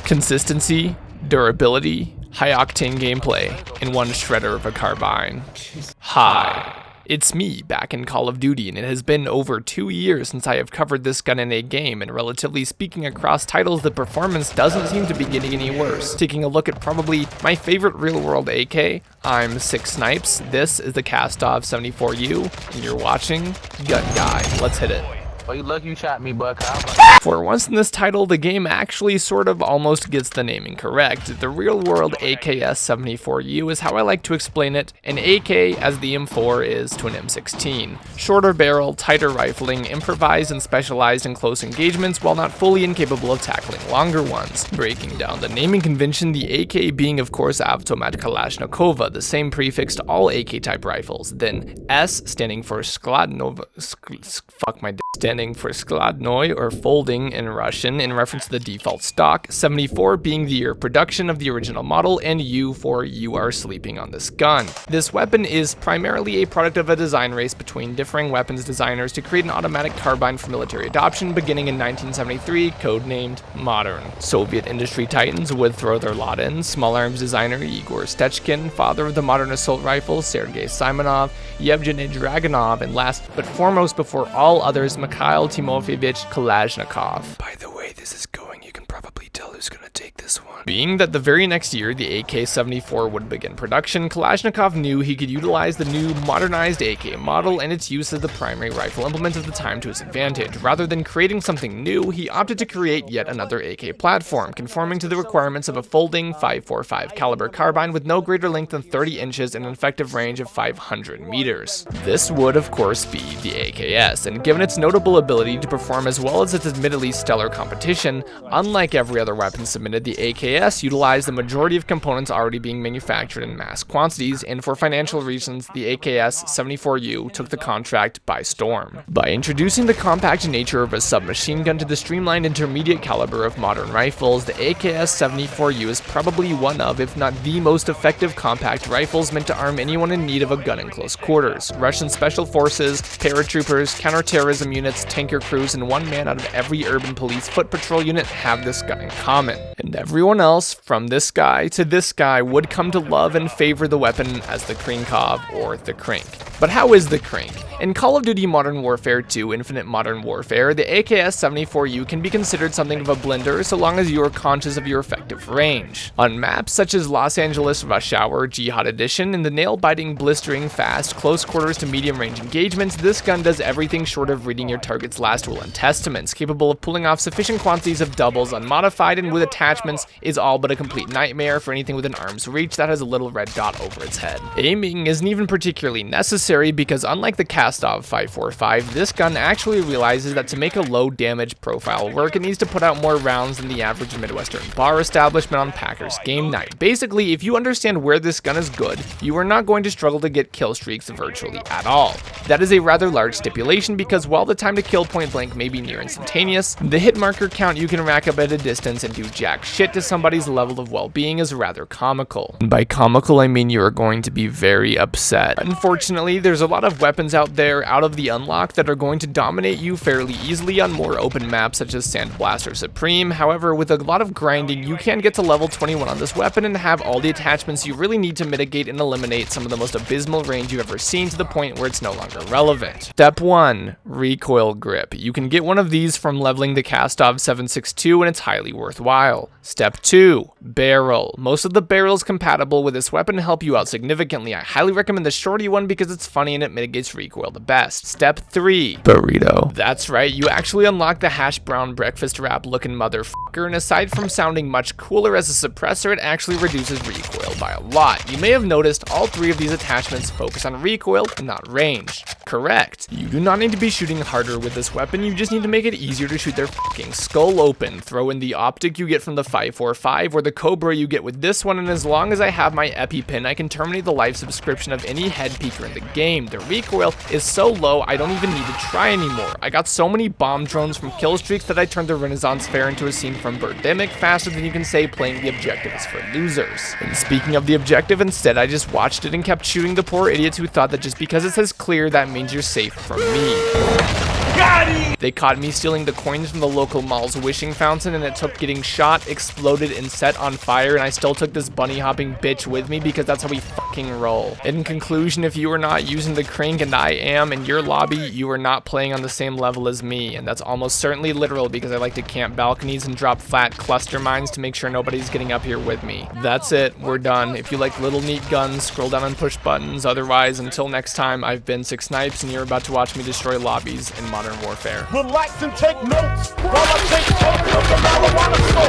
Consistency, durability, high-octane gameplay, and one shredder of a carbine. Hi. It's me, back in Call of Duty, and it has been over 2 years since I have covered this gun in a game, and relatively speaking across titles, the performance doesn't seem to be getting any worse. Taking a look at probably my favorite real-world AK, I'm Six Snipes, this is the KASTOV 74U, and you're watching Gun Guy. Let's hit it. Well, you lucky you shot me, buck. For once in this title, the game actually sort of almost gets the naming correct. The real-world AKS-74U is how I like to explain it. An AK, as the M4 is to an M16. Shorter barrel, tighter rifling, improvised and specialized in close engagements while not fully incapable of tackling longer ones. Breaking down the naming convention, the AK being of course Automat Kalashnikova, the same prefix to all AK-type rifles. Then S standing for Skladnova, standing for Skladnoy or folding in Russian in reference to the default stock, 74 being the year of production of the original model, and U for you are sleeping on this gun. This weapon is primarily a product of a design race between differing weapons designers to create an automatic carbine for military adoption beginning in 1973, codenamed Modern. Soviet industry titans would throw their lot in, small arms designer Igor Stechkin, father of the modern assault rifle Sergei Simonov, Yevgeny Dragunov, and last but foremost before all others, Mikhail Timofeyevich Kalashnikov. By the way this is going, you can probably tell who's gonna take this one. Being that the very next year the AK-74 would begin production, Kalashnikov knew he could utilize the new modernized AK model and its use as the primary rifle implement of the time to his advantage. Rather than creating something new, he opted to create yet another AK platform, conforming to the requirements of a folding 5.45 caliber carbine with no greater length than 30 inches and an effective range of 500 meters. This would of course be the AKS, and given its notable ability to perform as well as its admittedly stellar competition, unlike every other weapon submitted, the AKS utilized the majority of components already being manufactured in mass quantities, and for financial reasons, the AKS-74U took the contract by storm. By introducing the compact nature of a submachine gun to the streamlined intermediate caliber of modern rifles, the AKS-74U is probably one of, if not the most effective compact rifles meant to arm anyone in need of a gun in close quarters. Russian special forces, paratroopers, counterterrorism units, tanker crews, and one man out of every urban police foot patrol unit have this gun in common. And everyone else, from this guy to this guy, would come to love and favor the weapon as the Krinkov or the krink. But how is the krink? In Call of Duty Modern Warfare 2 Infinite Modern Warfare, the AKS-74U can be considered something of a blender so long as you are conscious of your effective range. On maps such as Los Angeles Rush Hour Jihad Edition and the nail-biting, blistering, fast, close quarters to medium range engagements, this gun does everything short of reading your target's last will and testaments, capable of pulling off sufficient quantities of doubles unmodified and with attachments is all but a complete nightmare for anything within arm's reach that has a little red dot over its head. Aiming isn't even particularly necessary because unlike the KASTOV 545, this gun actually realizes that to make a low damage profile work, it needs to put out more rounds than the average Midwestern bar establishment on Packers game night. Basically, if you understand where this gun is good, you are not going to struggle to get kill streaks virtually at all. That is a rather large stipulation because while the time to kill point blank may be near instantaneous, the hit marker count you can rack up at a distance and do jack shit to somebody's level of well-being is rather comical. And by comical I mean you are going to be very upset. Unfortunately, there's a lot of weapons out there out of the unlock that are going to dominate you fairly easily on more open maps such as Sandblast or Supreme. However, with a lot of grinding, you can get to level 21 on this weapon and have all the attachments you really need to mitigate and eliminate some of the most abysmal range you've ever seen to the point where it's no longer relevant. Step 1. Recoil grip. You can get one of these from leveling the KASTOV 762 and it's highly worthwhile. Step 2. Barrel. Most of the barrels compatible with this weapon help you out significantly. I highly recommend the shorty one because it's funny and it mitigates recoil the best. Step 3. Burrito. That's right, you actually unlock the hash brown breakfast wrap looking motherfucker, and aside from sounding much cooler as a suppressor, it actually reduces recoil by a lot. You may have noticed all three of these attachments focus on recoil and not range. Correct. You do not need to be shooting harder with this weapon, you just need to make it easier to shoot their fucking skull open. Throw in the optic you get from the 545 or the Cobra you get with this one, and as long as I have my EpiPen, I can terminate the life subscription of any head peeker in the game. The recoil is so low, I don't even need to try anymore. I got so many bomb drones from kill streaks that I turned the Renaissance Fair into a scene from Birdemic faster than you can say playing the objective is for losers. And speaking of the objective, instead I just watched it and kept shooting the poor idiots who thought that just because it says clear, that means you're safe from me. They caught me stealing the coins from the local mall's wishing fountain, and it took getting shot, exploded, and set on fire, and I still took this bunny hopping bitch with me because that's how we fucking roll. In conclusion, if you are not using the krink and I am in your lobby, you are not playing on the same level as me, and that's almost certainly literal because I like to camp balconies and drop flat cluster mines to make sure nobody's getting up here with me. That's it, we're done. If you like little neat guns, scroll down and push buttons. Otherwise, until next time, I've been Six Snipes, and you're about to watch me destroy lobbies in Modern Warfare. Relax and take notes while I take photos of the marijuana smoke.